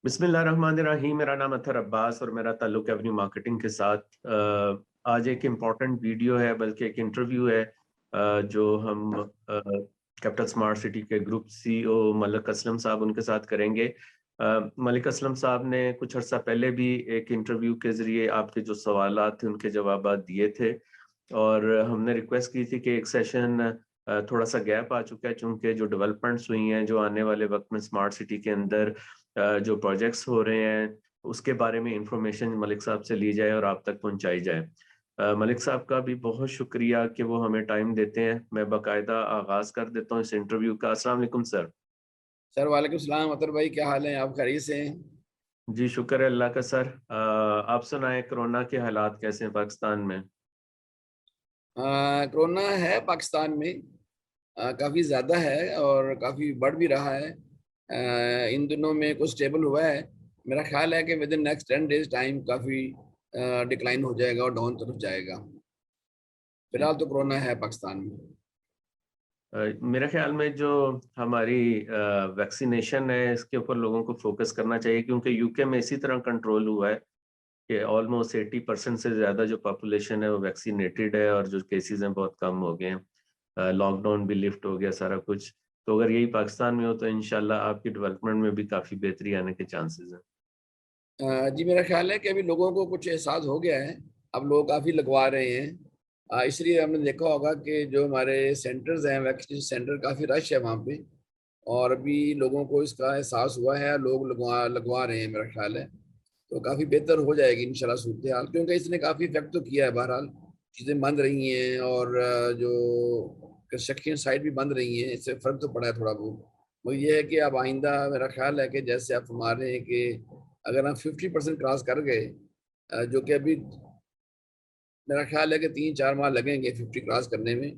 बिस्मिल्लाहिर्रहमानिर्रहीम। मेरा नाम अतहर अब्बास और मेरा ताल्लुक एवेन्यू मार्केटिंग के साथ। आज एक इम्पॉर्टेंट वीडियो है, बल्कि एक इंटरव्यू है जो हम कैपिटल स्मार्ट सिटी के ग्रुप सीईओ मलिक असलम साहब उनके साथ करेंगे। मलिक असलम साहब ने कुछ अर्सा पहले भी एक इंटरव्यू के ज़रिए आपके जो सवालात थे उनके जवाब दिए थे, और हमने रिक्वेस्ट की थी कि एक सेशन थोड़ा सा गैप आ चुका है, चूँकि जो डेवलपमेंट्स हुई हैं, जो आने वाले वक्त में स्मार्ट सिटी के अंदर जो प्रोजेक्ट्स हो रहे हैं उसके बारे में इंफॉर्मेशन मलिक साहब से ली जाए और आप तक पहुंचाई जाए। मलिक साहब का भी बहुत शुक्रिया कि वो हमें टाइम देते हैं। मैं बाकायदा आगाज़ कर देता हूँ इस इंटरव्यू का। अस्सलाम वालेकुम सर। सर वालेकुम सलाम। अतर भाई क्या हाल है? आप खैरियत से हैं? जी शुक्र है अल्लाह का सर। आप सुनाएं, कोरोना के हालात कैसे हैं पाकिस्तान में? कोरोना है पाकिस्तान में। काफ़ी ज़्यादा है और काफ़ी बढ़ भी रहा है। इन दिनों में कुछ स्टेबल हुआ है। मेरा ख्याल है कि with in next 10 days time काफ़ी डिक्लाइन हो जाएगा और डाउन तरफ जाएगा। जी। फिलहाल तो कोरोना है पाकिस्तान में। मेरे ख्याल में जो हमारी वैक्सीनेशन है इसके ऊपर लोगों को फोकस करना चाहिए, क्योंकि यूके में इसी तरह कंट्रोल हुआ है कि ऑलमोस्ट 80% से ज़्यादा जो पॉपुलेशन है वो वैक्सीनेटेड है, और जो केसेस हैं बहुत कम हो गए हैं। लॉकडाउन भी लिफ्ट हो गया सारा कुछ। तो अगर यही पाकिस्तान में हो तो इंशाल्लाह आपकी डेवलपमेंट में भी काफ़ी बेहतरी आने के चांसेस हैं। जी मेरा ख्याल है कि अभी लोगों को कुछ एहसास हो गया है। अब लोग काफ़ी लगवा रहे हैं। इसलिए हमने देखा होगा कि जो हमारे सेंटर्स हैं, वैक्सीनेशन सेंटर, काफ़ी रश है वहाँ पे। और अभी लोगों को इसका एहसास हुआ है, लोग लगवा लगवा रहे हैं मेरा ख्याल है। तो काफ़ी बेहतर हो जाएगी इंशाल्लाह सूरत हाल, क्योंकि इसने काफ़ी इफेक्ट तो किया है। बहरहाल चीज़ें बंद रही हैं और जो कंस्ट्रक्शन साइट भी बंद रही हैं, इससे फ़र्क तो पड़ा है थोड़ा बहुत। वो ये है कि अब आइंदा मेरा ख्याल है कि जैसे आप फरमा रहे हैं कि अगर हम 50% क्रॉस कर गए, जो कि अभी मेरा ख्याल है कि 3-4 माह लगेंगे 50 क्रॉस करने में,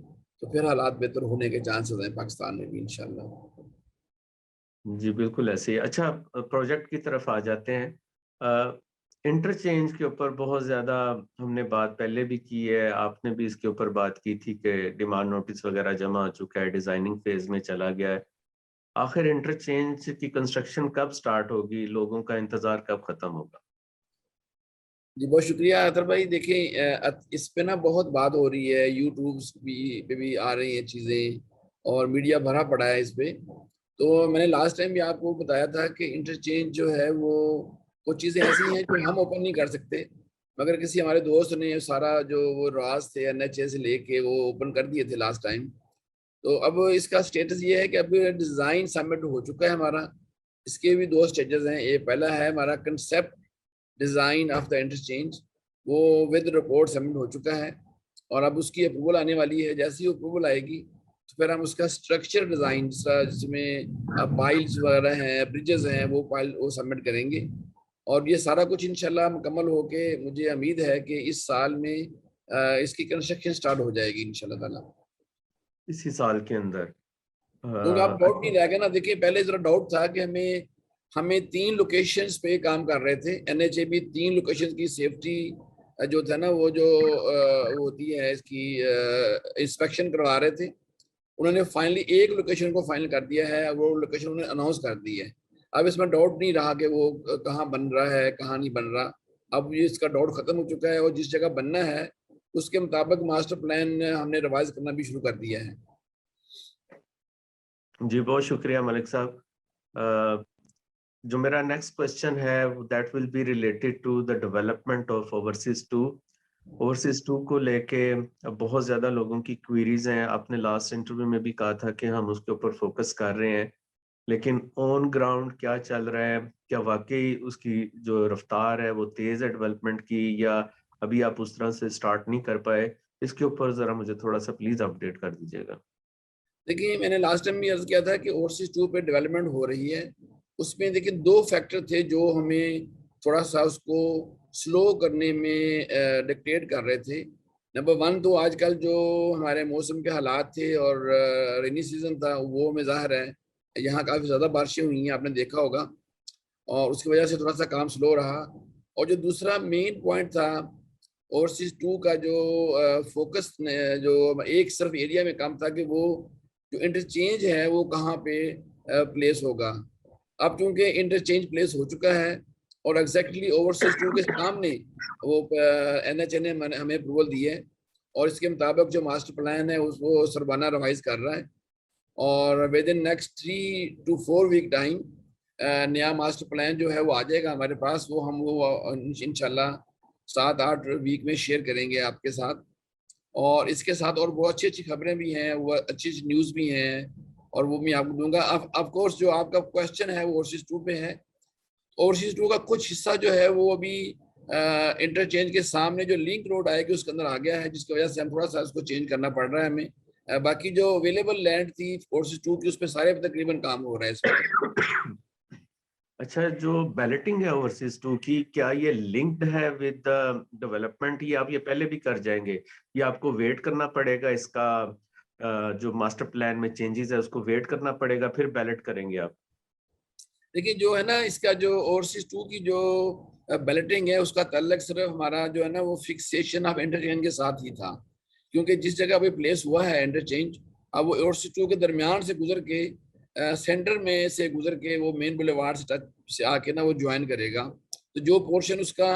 तो फिर हालात बेहतर होने के चांसेस हैं पाकिस्तान में भी इंशाल्लाह। जी बिल्कुल ऐसे ही। अच्छा, प्रोजेक्ट की तरफ आ जाते हैं। इंटरचेंज के ऊपर बहुत ज़्यादा हमने बात पहले भी की है, आपने भी इसके ऊपर बात की थी कि डिमांड नोटिस वगैरह जमा हो चुका है, डिज़ाइनिंग फेज में चला गया है। आखिर इंटरचेंज की कंस्ट्रक्शन कब स्टार्ट होगी? लोगों का इंतजार कब खत्म होगा? जी बहुत शुक्रिया अतर भाई। देखें, इस पे ना बहुत बात हो रही है, यूट्यूब भी पे भी आ रही हैं चीज़ें और मीडिया भरा पड़ा है इस पे। तो मैंने लास्ट टाइम भी आपको बताया था कि इंटरचेंज जो है वो कुछ चीज़ें ऐसी हैं जो हम ओपन नहीं कर सकते, मगर किसी हमारे दोस्त ने सारा जो वो राज थे NHA से लेके वो ओपन कर दिए थे लास्ट टाइम। तो अब इसका स्टेटस ये है कि अब डिज़ाइन सबमिट हो चुका है हमारा। इसके भी दो स्टेजेस हैं। ये पहला है हमारा concept design of the interchange, वो विद रिपोर्ट सबमिट हो चुका है और अब उसकी अप्रूवल आने वाली है। जैसी अप्रूवल आएगी तो फिर हम उसका स्ट्रक्चर डिज़ाइन, जिसमें पाइल्स वगैरह हैं, ब्रिजेस हैं, वो पाइल वो सबमिट करेंगे। और ये सारा कुछ इंशाल्लाह मुकम्मल होके मुझे उम्मीद है कि इस साल में इसकी कंस्ट्रक्शन स्टार्ट हो जाएगी इंशाल्लाह ताला। इसी साल के अंदर? क्योंकि आप डाउट नहीं अच्छा। रह गया ना। देखिए पहले जरा डाउट था कि हमें हमें 3 लोकेशंस पे काम कर रहे थे। NHA भी 3 लोकेशन की सेफ्टी जो था ना, वो जो वो होती है इसकी इंस्पेक्शन करवा रहे थे। उन्होंने फाइनली एक लोकेशन को फाइनल कर दिया है, वो लोकेशन उन्होंने अनाउंस कर दी है। अब इसमें डाउट नहीं रहा कि वो कहाँ बन रहा है कहाँ नहीं बन रहा। अब ये इसका डाउट खत्म हो चुका है और जिस जगह बनना है उसके मुताबिक मास्टर प्लान हमने रिवाइज करना भी शुरू कर दिया है। जी बहुत शुक्रिया मलिक साहब। अ, जो मेरा नेक्स्ट क्वेश्चन है that will be related to the development of overseas two. Overseas two को लेके अब बहुत ज़्यादा लोगों की क्वेरीज हैं। आपने लास्ट इंटरव्यू में भी कहा था कि हम उसके ऊपर फोकस कर रहे हैं, लेकिन ऑन ग्राउंड क्या चल रहा है? क्या वाकई उसकी जो रफ्तार है वो तेज़ है डेवलपमेंट की, या अभी आप उस तरह से स्टार्ट नहीं कर पाए? इसके ऊपर ज़रा मुझे थोड़ा सा प्लीज़ अपडेट कर दीजिएगा। देखिए मैंने लास्ट टाइम भी अर्ज किया था कि ओवरसीज 2 पे डेवलपमेंट हो रही है। उसमें देखिए दो फैक्टर थे जो हमें थोड़ा सा उसको स्लो करने में डिक्टेट कर रहे थे। नंबर वन तो आजकल जो हमारे मौसम के हालात थे और रेनी सीजन था, वो में ज़ाहिर है यहाँ काफ़ी ज़्यादा बारिशें हुई हैं, आपने देखा होगा, और उसकी वजह से थोड़ा सा काम स्लो रहा। और जो दूसरा मेन पॉइंट था ओवरसीज 2 का, जो फोकस जो एक सिर्फ एरिया में काम था कि वो जो इंटरचेंज है वो कहाँ पे प्लेस होगा। अब चूंकि इंटरचेंज प्लेस हो चुका है और एग्जैक्टली ओवरसीज 2 के सामने वो NHA ने हमें अप्रूवल दी है, और इसके मुताबिक जो मास्टर प्लान है उसको सरबाना रिवाइज कर रहा है, और within next 3 to 4 week time नया मास्टर प्लान जो है वो आ जाएगा हमारे पास। वो हम वो इंशाल्लाह 7-8 वीक में शेयर करेंगे आपके साथ। और इसके साथ और बहुत अच्छी अच्छी खबरें भी हैं, वो अच्छी अच्छी न्यूज़ भी हैं, और वो मैं आपको दूंगा। ऑफ कोर्स जो आपका क्वेश्चन है वो ओवरसीज 2 पे है। ओवरसीज 2 का कुछ हिस्सा जो है वो अभी इंटरचेंज के सामने जो लिंक रोड आएगी उसके अंदर आ गया है, जिसकी वजह से हम थोड़ा सा उसको चेंज करना पड़ रहा है हमें। बाकी जो अवेलेबल लैंड थी ओवरसीज 2 की, उस पर सारे तकरीबन काम हो रहा है इस वक्त। अच्छा, जो बैलेटिंग है ओवरसीज 2 की, क्या ये लिंक्ड है विद डेवलपमेंट, या आप ये पहले भी कर जाएंगे, या आपको वेट करना पड़ेगा इसका जो मास्टर प्लान में चेंजेस है उसको वेट करना पड़ेगा फिर बैलेट करेंगे आप? देखिए जो है ना, इसका जो ओवरसीज 2 की जो बैलेटिंग है उसका तल्लक सिर्फ हमारा जो है ना वो फिक्सेशन ऑफ इंटरचेंज के साथ ही था, क्योंकि जिस जगह पे प्लेस हुआ है इंटरचेंज, अब वो ओवरसीज 2 के दरमियान से गुजर के सेंटर में से गुजर के वो मेन बुलेवार्ड से टच से आके ना वो ज्वाइन करेगा। तो जो पोर्शन उसका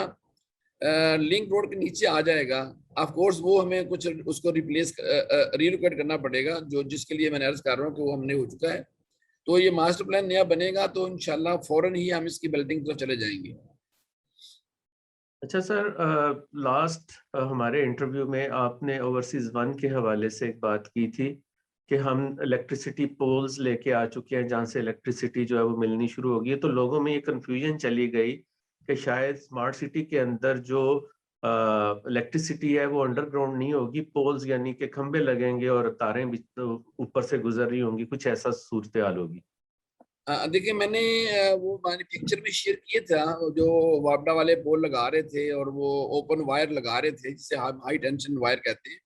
लिंक रोड के नीचे आ जाएगा, ऑफ कोर्स वो हमें कुछ उसको रिप्लेस रिलोकेट करना पड़ेगा, जो जिसके लिए मैंने अर्ज कर रहा हूँ कि वो हमने हो चुका है। तो ये मास्टर प्लान नया बनेगा तो इंशाल्लाह फौरन ही हम इसकी बिल्डिंग तो चले जाएंगे। अच्छा सर, लास्ट हमारे इंटरव्यू में आपने ओवरसीज 1 के हवाले से एक बात की थी कि हम इलेक्ट्रिसिटी पोल्स लेके आ चुके हैं जहाँ से इलेक्ट्रिसिटी जो है वो मिलनी शुरू होगी है। तो लोगों में ये कंफ्यूजन चली गई कि शायद स्मार्ट सिटी के अंदर जो इलेक्ट्रिसिटी है वो अंडरग्राउंड नहीं होगी, पोल्स यानी कि खंबे लगेंगे और तारें भी तो ऊपर से गुजर रही होंगी, कुछ ऐसा सूरत हाल होगी। देखिए मैंने वो मैंने पिक्चर में शेयर किए था, जो वापडा वाले पोल लगा रहे थे और वो ओपन वायर लगा रहे थे जिसे हाई टेंशन वायर कहते हैं।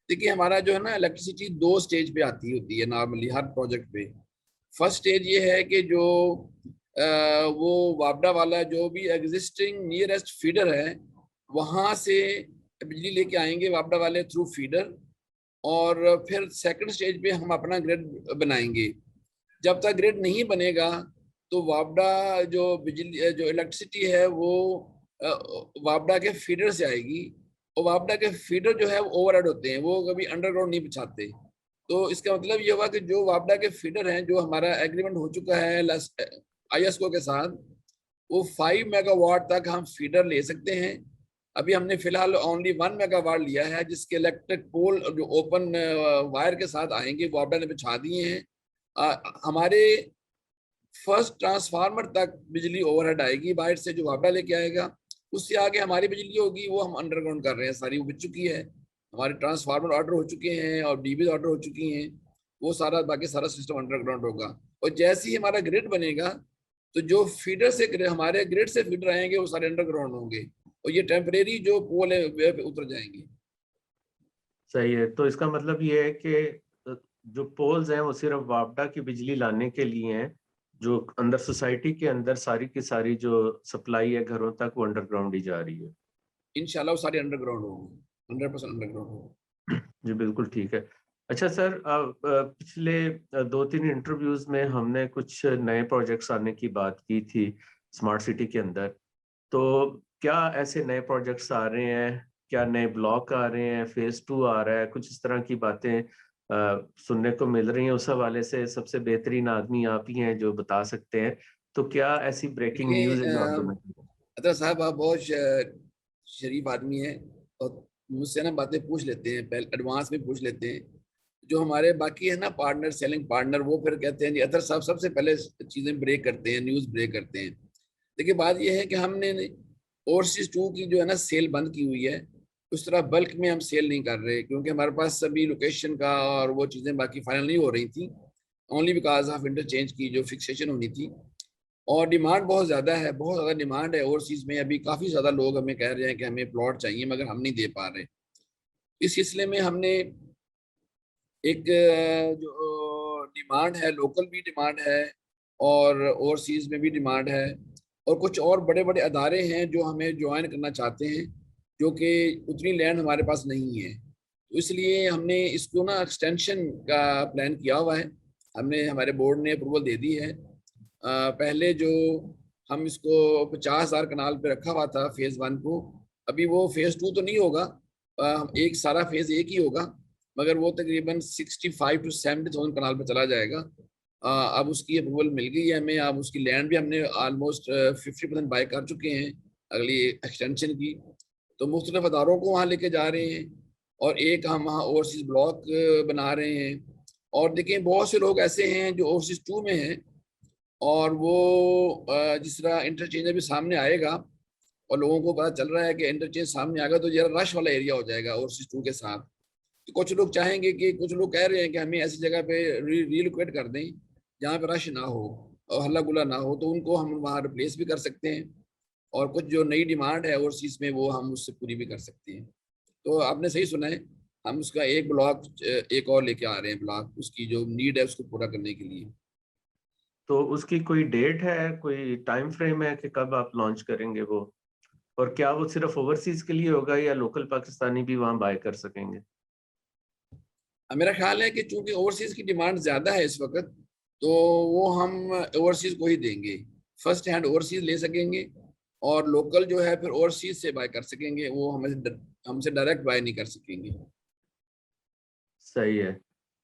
देखिए हमारा जो है ना इलेक्ट्रिसिटी 2 स्टेज पे आती होती है नॉर्मली हर प्रोजेक्ट पे। फर्स्ट स्टेज ये है कि जो वो वापडा वाला जो भी एग्जिस्टिंग नियरेस्ट फीडर है वहां से बिजली लेके आएंगे वापडा वाले थ्रू फीडर, और फिर सेकंड स्टेज पे हम अपना ग्रिड बनाएंगे। जब तक ग्रिड नहीं बनेगा तो वापडा जो बिजली जो इलेक्ट्रिसिटी है वो वापडा के फीडर से आएगी, और वापडा के फीडर जो है वो ओवरहेड होते हैं, वो कभी अंडरग्राउंड नहीं बिछाते। तो इसका मतलब ये हुआ कि जो वापडा के फीडर हैं, जो हमारा एग्रीमेंट हो चुका है ISCO के साथ, वो 5 मेगावाट तक हम फीडर ले सकते हैं। अभी हमने फिलहाल ओनली 1 मेगावाट लिया है, जिसके इलेक्ट्रिक पोल जो ओपन वायर के साथ आएंगे वो वापडा ने बिछा दिए हैं। हमारे फर्स्ट ट्रांसफार्मर तक बिजली ओवरहेड आएगी बाहर से, जो वापडा लेके आएगा। उससे आगे हमारी बिजली होगी वो हम अंडरग्राउंड कर रहे हैं, सारी वो बिक चुकी है। हमारे ट्रांसफार्मर ऑर्डर हो चुके हैं और डीबी ऑर्डर हो चुकी हैं। वो सारा बाकी सारा सिस्टम अंडरग्राउंड होगा। और जैसे ही हमारा ग्रिड बनेगा तो जो फीडर से हमारे ग्रिड से फीडर आएंगे वो सारे अंडरग्राउंड होंगे, और ये टेम्परेरी जो पोल है वे पे उतर जाएंगे। सही है, तो इसका मतलब ये है कि जो पोल्स हैं वो सिर्फ वापडा की बिजली लाने के लिए हैं, जो अंदर सोसाइटी के अंदर सारी की सारी जो सप्लाई है घरों तक वो अंडरग्राउंड ही जा रही है। इंशाल्लाह वो सारे अंडरग्राउंड होंगे, 100% अंडरग्राउंड होंगे। जी बिल्कुल ठीक है। अच्छा सर, पिछले 2-3 इंटरव्यूज में हमने कुछ नए प्रोजेक्ट्स आने की बात की थी स्मार्ट सिटी के अंदर। तो क्या ऐसे नए प्रोजेक्ट्स आ रहे हैं, क्या नए ब्लॉक आ रहे हैं, फेज 2 आ रहा है, कुछ इस तरह की बातें सुनने को मिल रही हैं? उस हवाले से सबसे बेहतरीन आदमी आप ही हैं जो बता सकते हैं। तो क्या ऐसी ब्रेकिंग न्यूज़ है जो आप देखिए देना चाहते हैं? अतर साहब आप बहुत शरीफ आदमी हैं, और मुझसे ना बातें पूछ लेते हैं, पहले एडवांस में पूछ लेते हैं। जो हमारे बाकी है ना पार्टनर, सेलिंग पार्टनर, वो फिर कहते हैं जी अतर साहब सबसे पहले चीजें ब्रेक करते हैं, न्यूज ब्रेक करते हैं। देखिए बात यह है कि हमने ओवरसीज 2 की जो है ना सेल बंद की हुई है। उस तरह बल्क में हम सेल नहीं कर रहे, क्योंकि हमारे पास सभी लोकेशन का और वो चीजें बाकी फाइनल नहीं हो रही थी, ओनली बिकॉज ऑफ इंटरचेंज की जो फिक्सेशन होनी थी। और डिमांड बहुत ज़्यादा है, बहुत ज़्यादा डिमांड है ओवरसीज में। अभी काफ़ी ज़्यादा लोग हमें कह रहे हैं कि हमें प्लॉट चाहिए, मगर हम नहीं दे पा रहे। इस सिलसिले में हमने एक जो डिमांड है, लोकल भी डिमांड है और ओवरसीज में भी डिमांड है, और कुछ और बड़े बड़े अदारे हैं जो हमें ज्वाइन करना चाहते हैं, जो कि उतनी लैंड हमारे पास नहीं है। तो इसलिए हमने इसको ना एक्सटेंशन का प्लान किया हुआ है। हमने हमारे बोर्ड ने अप्रूवल दे दी है, पहले जो हम इसको 50,000 कनाल पे रखा हुआ था फेज 1 को, अभी वो फेज 2 तो नहीं होगा, एक सारा फेज एक ही होगा, मगर वो तकरीबन 65 टू 70,000 कनाल पे चला जाएगा। अब उसकी अप्रूवल मिल गई है हमें, अब उसकी लैंड भी हमने ऑलमोस्ट 50% बाय कर चुके हैं अगली एक्सटेंशन की। तो मुख्तलिफ अदारों को वहाँ लेके जा रहे हैं, और एक हम वहाँ ओवरसीज ब्लॉक बना रहे हैं। और देखिए बहुत से लोग ऐसे हैं जो ओवरसीज 2 में हैं, और वो जिस तरह इंटरचेंज अभी सामने आएगा और लोगों को पता चल रहा है कि इंटरचेंज सामने आएगा तो जरा रश वाला एरिया हो जाएगा ओवरसीज 2 के साथ। तो कुछ लोग चाहेंगे कि, कुछ लोग कह रहे हैं कि हमें ऐसी जगह पे रीलोकेट कर दें जहाँ पे रश ना हो और हल्ला गुल्ला ना हो, तो उनको हम वहाँ रिप्लेस भी कर सकते हैं, और कुछ जो नई डिमांड है ओवरसीज में वो हम उससे पूरी भी कर सकते हैं। तो आपने सही सुना है, हम उसका एक ब्लॉक एक और लेके आ रहे हैं, ब्लॉक उसकी जो नीड है उसको पूरा करने के लिए। तो उसकी कोई डेट है, कोई टाइम फ्रेम है कि कब आप लॉन्च करेंगे वो? और क्या वो सिर्फ ओवरसीज के लिए होगा या लोकल पाकिस्तानी भी वहां बाय कर सकेंगे? मेरा ख्याल है कि चूंकि ओवरसीज की डिमांड ज्यादा है इस वक्त, तो वो हम ओवरसीज को ही देंगे, फर्स्ट हैंड ओवरसीज ले सकेंगे, और लोकल जो है फिर ओवरसीज से बाय कर सकेंगे, वो हमें हमसे डायरेक्ट बाय नहीं कर सकेंगे। सही है।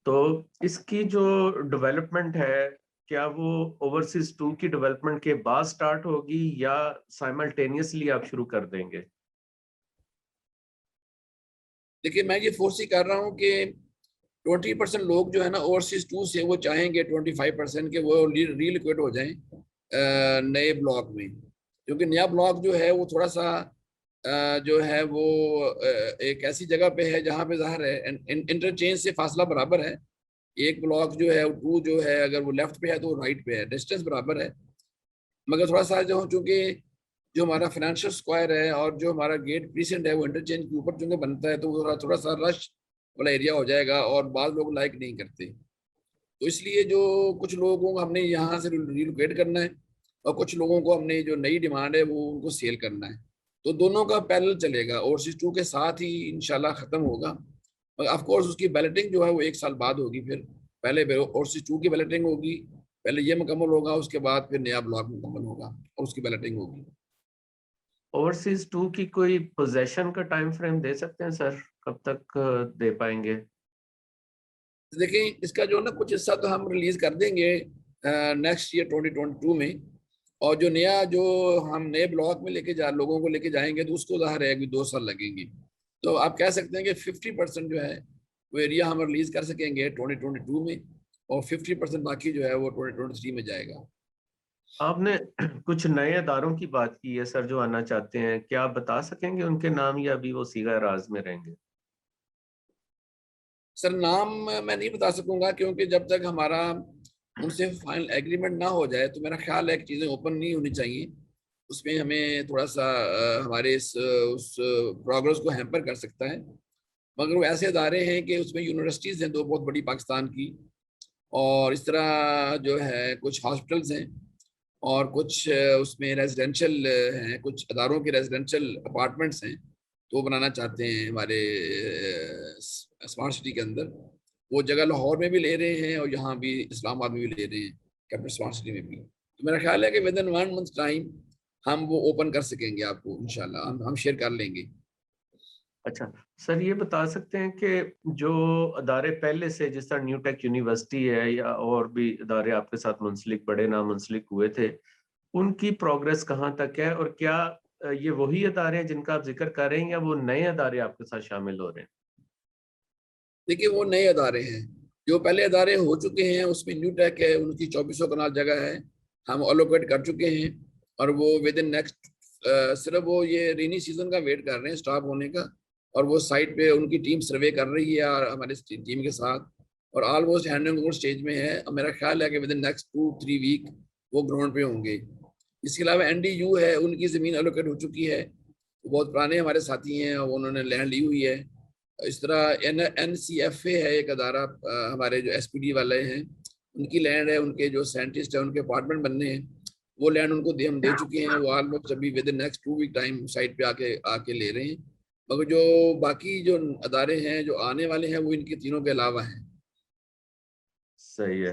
तो इसकी जो डेवलपमेंट है, क्या वो ओवरसीज 2 की डेवलपमेंट के बाद स्टार्ट होगी या साइमल्टेनियसली आप शुरू कर देंगे? देखिए मैं ये फोर्स ही कर रहा हूँ कि 20% लोग जो है ना ओवरसीज 2 से वो चाहेंगे 25% के वो रीलोकेट हो जाएं नए ब्लॉक में, क्योंकि नया ब्लॉक जो है वो थोड़ा सा जो है वो एक ऐसी जगह पे है जहाँ पे ज़ाहिर है इंटरचेंज से फासला बराबर है। एक ब्लॉक जो है 2 जो है अगर वो लेफ्ट पे है तो राइट पे है, डिस्टेंस बराबर है, मगर थोड़ा सा जो चूंकि जो हमारा फाइनेंशियल स्क्वायर है और जो हमारा गेट प्रीसेंट है वो इंटरचेंज के ऊपर चूंकि बनता है, तो वो थोड़ा सा रश वाला एरिया हो जाएगा और बाद लोग लाइक नहीं करते। तो इसलिए जो कुछ लोगों को हमने यहाँ से रिलोकेट करना है, और कुछ लोगों को हमने जो नई डिमांड है वो उनको सेल करना है, तो दोनों का पैरेलल चलेगा, ओवरसीज 2 के साथ ही इंशाल्लाह खत्म होगा। ऑफ कोर्स उसकी बैलेटिंग जो है वो एक साल बाद होगी, फिर पहले ओवरसीज 2 की बैलेटिंग होगी, पहले ये मुकम्मल होगा, उसके बाद फिर नया ब्लॉक मुकम्मल होगा और उसकी बैलेटिंग होगी। ओवरसीज 2 की कोई पोजेशन का टाइम फ्रेम दे सकते हैं सर? कब तक दे पाएंगे? देखिए इसका जो ना कुछ हिस्सा तो हम रिलीज कर देंगे नेक्स्ट ईयर 2022 में, और जो नया जो हम नए ब्लॉक में लेके जा लोगों को लेके जाएंगे तो उसको ज़ाहिर है अभी 2 साल लगेंगे। तो आप कह सकते हैं कि 50% जो है वो एरिया हम रिलीज कर सकेंगे 2022 में, और 50% बाकी जो है वो 2023 में जाएगा। आपने कुछ नए अदारों की बात की है सर जो आना चाहते हैं, क्या आप बता सकेंगे उनके नाम या अभी वो सीगा राज में रहेंगे? सर नाम मैं नहीं बता सकूंगा, क्योंकि जब तक हमारा उनसे फाइनल एग्रीमेंट ना हो जाए तो मेरा ख्याल है कि चीज़ें ओपन नहीं होनी चाहिए। उसमें हमें थोड़ा सा हमारे उस प्रोग्रेस को हैम्पर कर सकता है। मगर वो ऐसे अदारे हैं कि उसमें यूनिवर्सिटीज़ हैं 2 बहुत बड़ी पाकिस्तान की, और इस तरह जो है कुछ हॉस्पिटल्स हैं, और कुछ उसमें रेजिडेंशियल हैं, कुछ अदारों के रेजिडेंशियल अपार्टमेंट्स हैं, तो वो बनाना चाहते हैं हमारे स्मार्ट सिटी के अंदर। वो जगह लाहौर में भी ले रहे हैं और यहाँ भी इस्लामाबाद में भी ले रहे हैं, कैपिटल स्मार्ट सिटी में भी। तो मेरा ख्याल है कि विद इन 1 मंथ टाइम हम वो ओपन कर सकेंगे, आपको इंशाल्लाह हम शेयर कर लेंगे। अच्छा सर, ये बता सकते हैं कि जो अदारे पहले से जिस तरह न्यू टेक यूनिवर्सिटी है या और भी अदारे आपके साथ मुंसलिक, बड़े नाम मुंसलिक हुए थे, उनकी प्रोग्रेस कहाँ तक है? और क्या ये वही अदारे हैं जिनका आप जिक्र कर रहे हैं या वो नए अदारे आपके साथ शामिल हो रहे हैं? देखिए वो नए अदारे हैं, जो पहले अदारे हो चुके हैं उसमें न्यू टेक है, उनकी 2400 कनाल जगह है, हम अलोकेट कर चुके हैं, और वो विद इन नेक्स्ट सिर्फ वो ये रेनी सीजन का वेट कर रहे हैं स्टॉप होने का, और वो साइट पे उनकी टीम सर्वे कर रही है और हमारे टीम के साथ, और ऑलमोस्ट हैंडिंग ओवर स्टेज में है। और मेरा ख्याल है कि विद इन नेक्स्ट 2-3 वीक वो ग्राउंड पे होंगे। इसके अलावा एनडीयू है, उनकी ज़मीन अलोकेट हो चुकी है, वो बहुत पुराने हमारे साथी हैं, उन्होंने लैंड ली हुई है। इस तरह NCFA है एक अदारा, हमारे जो SPD वाले हैं उनकी लैंड है, उनके जो साइंटिस्ट है उनके अपार्टमेंट बनने हैं, वो लैंड उनको हम दे चुके हैं, वो ऑलमोस्ट अभी within next 2 week time site पे आके आके ले रहे हैं। मगर जो बाकी जो अदारे हैं जो आने वाले हैं वो इनके तीनों के अलावा हैं। सही है।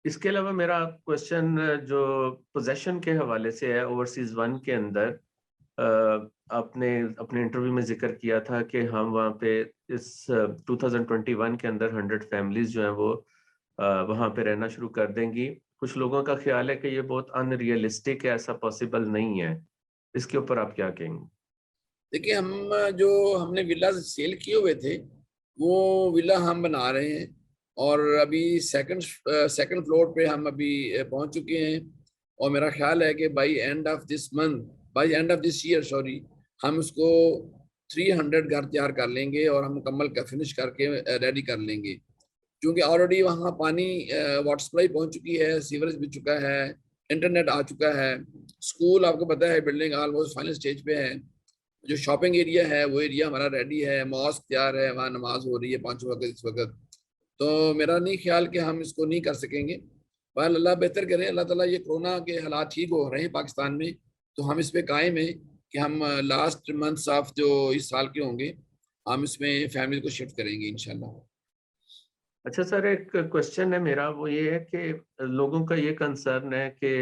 इसके अलावा मेरा क्वेश्चन जो पोजेशन के हवाले से है, ओवरसीज वन के अंदर आपने अपने इंटरव्यू में जिक्र किया था कि हम वहाँ पे इस 2021 के अंदर 100 फैमिलीज जो हैं वो वहाँ पे रहना शुरू कर देंगी। कुछ लोगों का ख्याल है कि ये बहुत अनरियलिस्टिक है, ऐसा पॉसिबल नहीं है। इसके ऊपर आप क्या कहेंगे? देखिए, हम जो हमने विला सेल किए हुए थे वो विला हम बना रहे हैं, और अभी सेकंड फ्लोर पे हम अभी पहुंच चुके हैं। और मेरा ख्याल है कि by end of this year sorry, हम उसको 300 घर तैयार कर लेंगे और हम मुकम्मल का फिनिश करके रेडी कर लेंगे। क्योंकि ऑलरेडी वहाँ पानी, वाटर सप्लाई पहुंच चुकी है, सीवरेज भी चुका है, इंटरनेट आ चुका है, स्कूल आपको पता है बिल्डिंग ऑलमोस्ट फाइनल स्टेज पे है, जो शॉपिंग एरिया है वो एरिया हमारा रेडी है, मॉस्क तैयार है, वहाँ नमाज हो रही है 5 वक्त इस वक्त। तो मेरा नहीं ख्याल कि हम इसको नहीं कर सकेंगे। पर अल्लाह बेहतर करें, अल्लाह ताला ये कोरोना के हालात ठीक हो रहे हैं पाकिस्तान में, तो हम इस पे कायम है कि हम लास्ट मंथ्स ऑफ जो इस साल के होंगे, हम इसमें फैमिली को शिफ्ट करेंगे इंशाल्लाह। अच्छा सर, एक क्वेश्चन है मेरा, वो ये है कि लोगों का ये कंसर्न है कि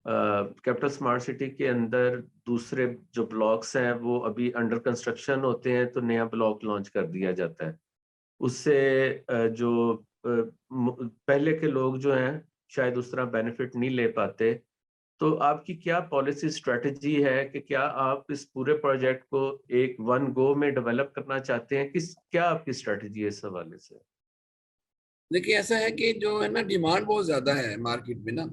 कैपिटल स्मार्ट सिटी के अंदर दूसरे जो ब्लॉक्स हैं वो अभी अंडर कंस्ट्रक्शन होते हैं, तो नया ब्लॉक लॉन्च कर दिया जाता है। उससे जो पहले के लोग जो हैं शायद उस तरह बेनिफिट नहीं ले पाते। तो आपकी क्या पॉलिसी स्ट्रेटजी है कि क्या आप इस पूरे प्रोजेक्ट को एक वन गो में डेवलप करना चाहते हैं? क्या आपकी स्ट्रेटजी है इस हवाले से? देखिए, ऐसा है कि जो है ना, डिमांड बहुत ज्यादा है मार्केट में ना।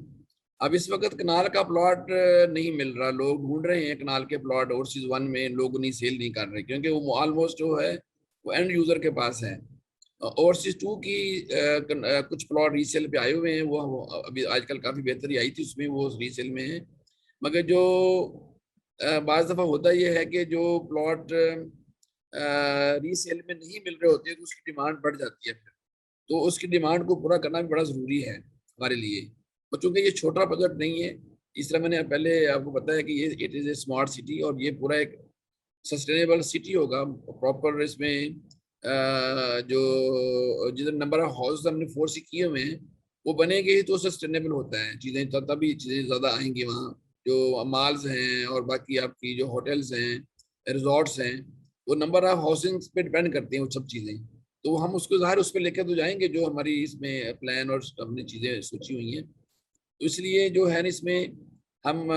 अब इस वक्त कनाल का प्लॉट नहीं मिल रहा, लोग ढूंढ रहे हैं कनाल के प्लॉट, ओवरसीज वन में लोग नहीं सेल नहीं कर रहे, क्योंकि वो ऑलमोस्ट जो है वो एंड यूजर के पास है। ओवरसीज टू की कुछ प्लॉट रीसेल पे आए हुए हैं, वो अभी आजकल काफी बेहतरी आई थी उसमें, वो रीसेल में है। मगर जो बाज दफा होता यह है कि जो प्लॉट रीसेल में नहीं मिल रहे होते हैं तो उसकी डिमांड बढ़ जाती है फिर। तो उसकी डिमांड को पूरा करना भी बड़ा जरूरी है हमारे लिए। और चूंकि ये छोटा प्रोजेक्ट नहीं है, इस तरह मैंने पहले आपको बताया कि ये it is a smart city, और ये पूरा एक सस्टेनेबल सिटी होगा प्रॉपर। इसमें जो जितने नंबर ऑफ हाउस हमने फोर्स किए हुए हैं वो बनेंगे ही तो सस्टेनेबल होता है चीजें, तभी चीजें ज्यादा आएंगी वहाँ। जो माल्स हैं और बाकी आपकी जो होटल्स हैं, रिजॉर्ट्स हैं, वो नंबर ऑफ हाउसिंग पे डिपेंड करती हैं वो सब चीजें। तो हम उसको ज़ाहिर उस पर लेकर तो जाएंगे जो हमारी इसमें प्लान और हमने चीज़ें सोची हुई हैं। तो इसलिए जो है ना, इसमें हम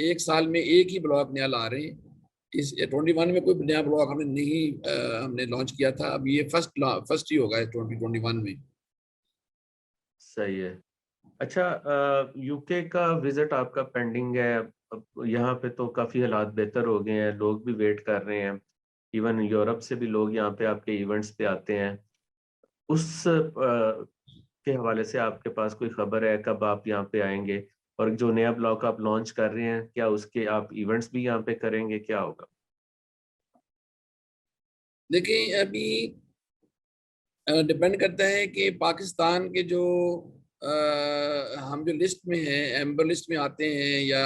एक साल में एक ही ब्लॉक नया ला रहे हैं। इस 21 में कोई नया ब्लॉक हमने नहीं हमने लॉन्च किया था, अब ये फर्स्ट ही होगा 2021 में। सही है। अच्छा, यूके का विजिट आपका पेंडिंग है। अब यहाँ पे तो काफी हालात बेहतर हो गए हैं, लोग भी वेट कर रहे हैं। इवन यूरोप से भी लोग यहाँ पे आपके इवेंट्स पे आते हैं। उस के हवाले से आपके पास कोई खबर है कब आप यहाँ पे आएंगे? और जो नया ब्लॉक आप लॉन्च कर रहे हैं, क्या उसके आप इवेंट्स भी यहाँ पे करेंगे, क्या होगा? देखिए, अभी डिपेंड करता है कि पाकिस्तान के जो हम जो लिस्ट में हैं, एम्बर लिस्ट में आते हैं या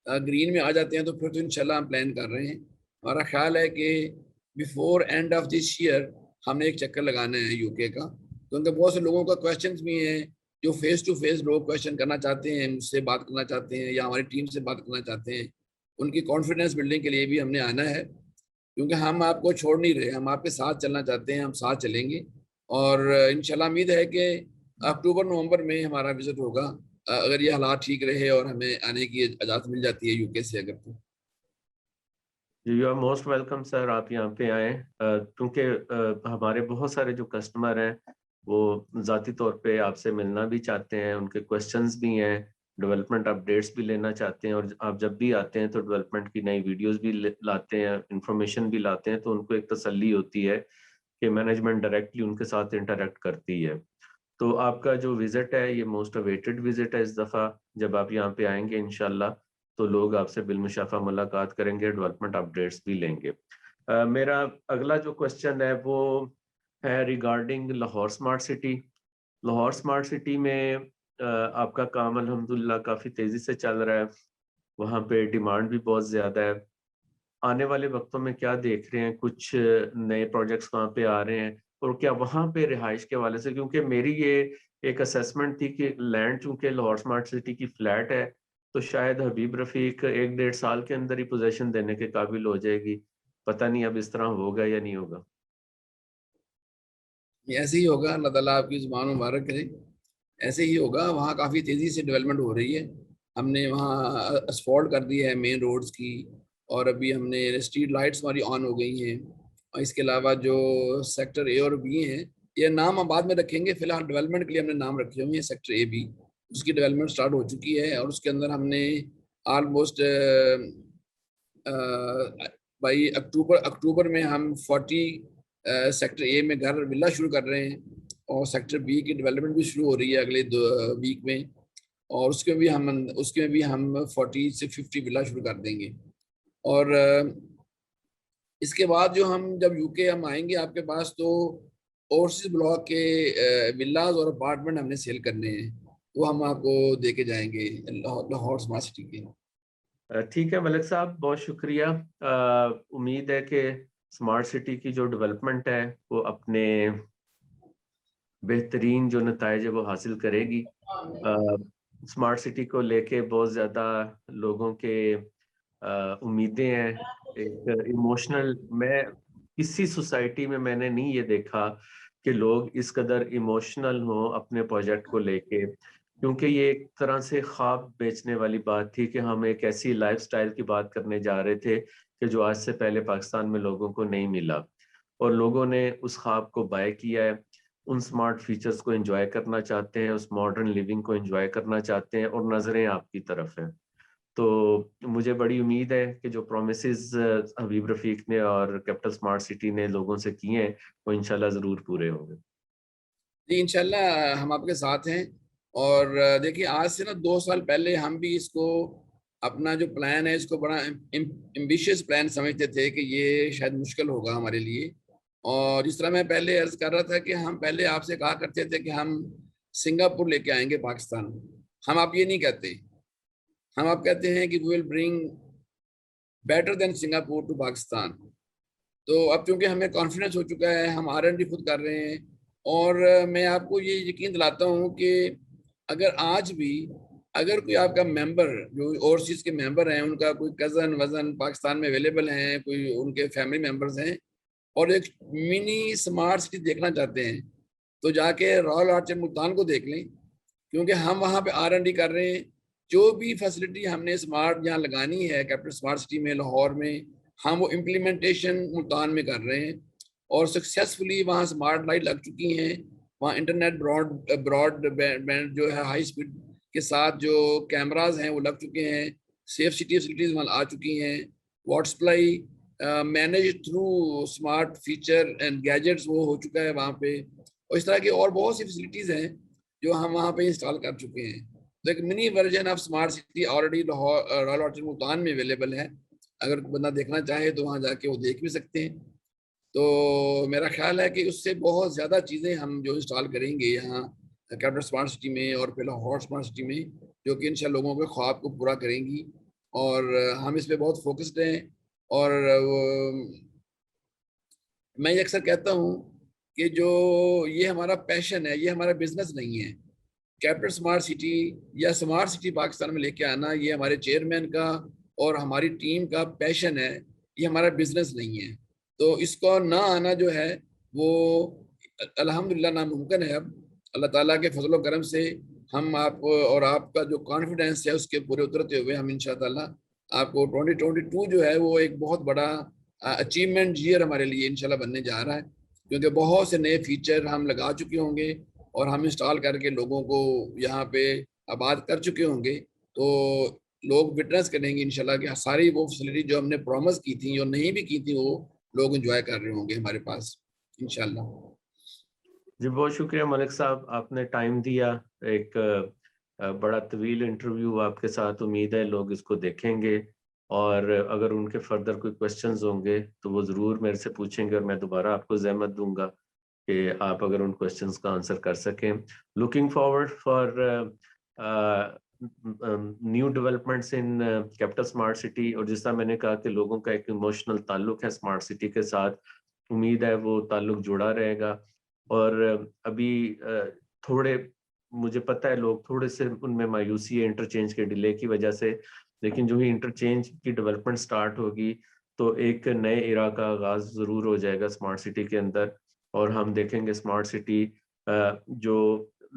ग्रीन में आ जाते हैं, तो फिर तो इंशाल्लाह हम प्लान कर रहे हैं। हमारा ख्याल है कि before end of this year हमने एक चक्कर लगाना है यूके का, क्योंकि बहुत से लोगों का क्वेश्चंस भी हैं, जो फेस टू फेस लोग क्वेश्चन करना चाहते हैं, मुझसे बात करना चाहते हैं या हमारी टीम से बात करना चाहते हैं। उनकी कॉन्फिडेंस बिल्डिंग के लिए भी हमने आना है, क्योंकि हम आपको छोड़ नहीं रहे, हम आपके साथ चलना चाहते हैं, हम साथ चलेंगे। और इंशाल्लाह उम्मीद है कि अक्टूबर नवंबर में हमारा विजिट होगा, अगर ये हालात ठीक रहे और हमें आने की इजाज़त मिल जाती है यूके से अगर तो। You are most welcome sir, आप यहाँ पे आए। क्योंकि हमारे बहुत सारे जो कस्टमर हैं वो ज़ाती तौर पे आपसे मिलना भी चाहते हैं, उनके क्वेश्चंस भी हैं, डेवलपमेंट अपडेट्स भी लेना चाहते हैं। और आप जब भी आते हैं तो डेवलपमेंट की नई वीडियोस भी लाते हैं, इंफॉर्मेशन भी लाते हैं, तो उनको एक तसल्ली होती है कि मैनेजमेंट डायरेक्टली उनके साथ इंटरेक्ट करती है। तो आपका जो विजिट है ये मोस्ट अवेटेड विजिट है इस दफ़ा। जब आप यहाँ पे आएंगे इंशाल्लाह तो लोग आपसे बिलमुशाफा मुलाकात करेंगे, डेवलपमेंट अपडेट्स भी लेंगे। मेरा अगला जो क्वेश्चन है वो है regarding Lahore smart city. Lahore smart city में आपका काम अल्हम्दुलिल्लाह काफ़ी तेज़ी से चल रहा है। वहाँ पे डिमांड भी बहुत ज़्यादा है। आने वाले वक्तों में क्या देख रहे हैं? कुछ नए प्रोजेक्ट्स वहाँ पे आ रहे हैं? और क्या वहाँ पे रिहाइश के हवाले से, क्योंकि मेरी ये एक असेसमेंट थी कि लैंड चूंकि लाहौर स्मार्ट सिटी की फ्लैट है तो शायद हबीब रफीक 1-1.5 साल के अंदर ही पोजेशन देने के काबिल हो जाएगी। पता नहीं अब इस तरह होगा या नहीं होगा। ये ऐसे ही होगा, अल्लाह ताला आपकी जुबान मुबारक करे। ऐसे ही होगा, वहाँ काफ़ी तेज़ी से डेवलपमेंट हो रही है। हमने वहाँ असफॉल्ट कर दी है मेन रोड्स की, और अभी हमने स्ट्रीट लाइट्स हमारी ऑन हो गई हैं। और इसके अलावा जो सेक्टर ए और बी हैं, ये नाम हम बाद में रखेंगे, फिलहाल डेवलपमेंट के लिए हमने नाम रखे हुए हैं सेक्टर ए बी। उसकी डेवलपमेंट स्टार्ट हो चुकी है, और उसके अंदर हमने ऑलमोस्ट भाई अक्टूबर अक्टूबर में हम 40 सेक्टर ए में घर विला शुरू कर रहे हैं, और सेक्टर बी की डेवलपमेंट भी शुरू हो रही है अगले 2 वीक में। और उसके भी हम 40 से 50 विला शुरू कर देंगे। और इसके बाद जो हम जब यूके हम आएंगे आपके पास, तो ओवरसीज ब्लॉक के विलाज और अपार्टमेंट हमने सेल करने हैं, वो हम आपको दे के जाएंगे लाहौर स्मार्ट सिटी के। ठीक है मलिक साहब, बहुत शुक्रिया। उम्मीद है कि स्मार्ट सिटी की जो डेवलपमेंट है वो अपने बेहतरीन जो नताइज है वो हासिल करेगी। स्मार्ट सिटी को लेके बहुत ज़्यादा लोगों के उम्मीदें हैं। एक इमोशनल, मैं किसी सोसाइटी में मैंने नहीं ये देखा कि लोग इस कदर इमोशनल हों अपने प्रोजेक्ट को लेके, क्योंकि ये एक तरह से ख्वाब बेचने वाली बात थी कि हम एक ऐसी लाइफस्टाइल की बात करने जा रहे थे कि जो आज से पहले पाकिस्तान में लोगों को नहीं मिला, और लोगों ने उस ख्वाब को बाय किया है। उन स्मार्ट फीचर्स को एंजॉय करना चाहते हैं, उस मॉडर्न लिविंग को एंजॉय करना चाहते हैं, और नज़रें आपकी तरफ हैं। तो मुझे बड़ी उम्मीद है कि जो प्रोमिसेस हबीब रफीक ने और कैपिटल स्मार्ट सिटी ने लोगों से किए हैं वो इंशाल्लाह ज़रूर पूरे होंगे। जी इंशाल्लाह हम आपके साथ हैं। और देखिए, आज से ना 2 साल पहले हम भी इसको, अपना जो प्लान है इसको बड़ा एम्बिशियस प्लान समझते थे कि ये शायद मुश्किल होगा हमारे लिए। और जिस तरह मैं पहले अर्ज कर रहा था कि हम पहले आपसे कहा करते थे कि हम सिंगापुर लेके आएंगे पाकिस्तान, हम आप ये नहीं कहते। हम आप कहते हैं कि we will bring better than Singapore to Pakistan. तो अब क्योंकि हमें कॉन्फिडेंस हो चुका है, हम R&D खुद कर रहे हैं। और मैं आपको ये यकीन दिलाता हूँ कि अगर आज भी, अगर कोई आपका मेंबर, जो ओवरसीज के मेंबर हैं, उनका कोई कजन वजन पाकिस्तान में अवेलेबल हैं, कोई उनके फैमिली मेंबर्स हैं, और एक मिनी स्मार्ट सिटी देखना चाहते हैं, तो जाके रॉयल आर्चर मुल्तान को देख लें, क्योंकि हम वहाँ पे R&D कर रहे हैं। जो भी फैसिलिटी हमने स्मार्ट यहाँ लगानी है कैपिटल स्मार्ट सिटी में लाहौर में, हम वो इम्प्लीमेंटेशन मुल्तान में कर रहे हैं। और सक्सेसफुली वहाँ स्मार्ट लाइट लग चुकी हैं, वहाँ इंटरनेट ब्रॉड बैंड जो है हाई स्पीड के साथ जो कैमराज हैं वो लग चुके हैं। सेफ सिटी फैसिलिटीज वहाँ आ चुकी हैं। Water supply manage through smart feature and gadgets वो हो चुका है वहाँ पे। और इस तरह की और बहुत सी फैसिलिटीज हैं जो हम वहाँ पे इंस्टॉल कर चुके हैं। तो एक mini version of smart city already royal Archer Multan में अवेलेबल है। अगर बंदा देखना चाहे तो वहाँ जाके वो देख भी सकते हैं। तो मेरा ख्याल है कि उससे बहुत ज़्यादा चीज़ें हम जो इंस्टॉल करेंगे यहाँ कैपिटल स्मार्ट सिटी में और फिर लाहौर स्मार्ट सिटी में, जो कि इंशाल्लाह लोगों के ख्वाब को पूरा करेंगी। और हम इस पे बहुत फोकस्ड हैं। और मैं ये अक्सर कहता हूँ कि जो ये हमारा पैशन है, ये हमारा बिजनेस नहीं है। कैपिटल स्मार्ट सिटी या स्मार्ट सिटी पाकिस्तान में लेके आना, ये हमारे चेयरमैन का और हमारी टीम का पैशन है, ये हमारा बिजनेस नहीं है। तो इसको ना आना जो है वो अल्हम्दुलिल्लाह नामुमकिन है। अब अल्लाह ताला के फजल करम से हम आप और आपका जो कॉन्फिडेंस है उसके पूरे उतरते हुए हम इंशाल्लाह आपको 2022 जो है वो एक बहुत बड़ा अचीवमेंट ईयर हमारे लिए इंशाल्लाह बनने जा रहा है, क्योंकि बहुत से नए फीचर हम लगा चुके होंगे और हम इंस्टॉल करके लोगों को यहाँ पे आबाद कर चुके होंगे। तो लोग विटनेस करेंगे इंशाल्लाह कि सारी वो फैसिलिटी जो हमने प्रॉमिस की थी और नहीं भी की थी, वो लोग एंजॉय कर रहे होंगे हमारे पास इंशाल्लाह। जी बहुत शुक्रिया मलिक साहब, आपने टाइम दिया। एक बड़ा तवील इंटरव्यू आपके साथ, उम्मीद है लोग इसको देखेंगे, और अगर उनके फर्दर कोई क्वेश्चंस होंगे तो वो ज़रूर मेरे से पूछेंगे, और मैं दोबारा आपको ज़हमत दूंगा कि आप अगर उन क्वेश्चंस का आंसर कर सकें। Looking forward for new developments in capital smart city. और जिस तरह मैंने कहा कि लोगों का एक इमोशनल ताल्लुक है स्मार्ट सिटी के साथ, उम्मीद है वो ताल्लुक जुड़ा रहेगा। और अभी थोड़े मुझे पता है लोग थोड़े से उनमें मायूसी है इंटरचेंज के डिले की वजह से, लेकिन जो ही इंटरचेंज की डेवलपमेंट स्टार्ट होगी तो एक नए इरा का आगाज जरूर हो जाएगा स्मार्ट सिटी के अंदर, और हम देखेंगे स्मार्ट सिटी जो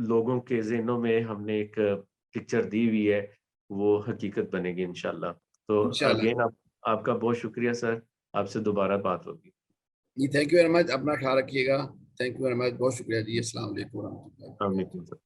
लोगों के ज़हनों में हमने एक पिक्चर दी हुई है वो हकीकत बनेगी इंशाल्लाह। तो इंशाल्लाह। अगेन आपका बहुत शुक्रिया सर, आपसे दोबारा बात होगी। जी थैंक यू वेरी मच, अपना ख्याल रखिएगा। थैंक यू वेरी मच, बहुत शुक्रिया जी। अस्सलाम वालेकुम। अस्सलाम वालेकुम सर।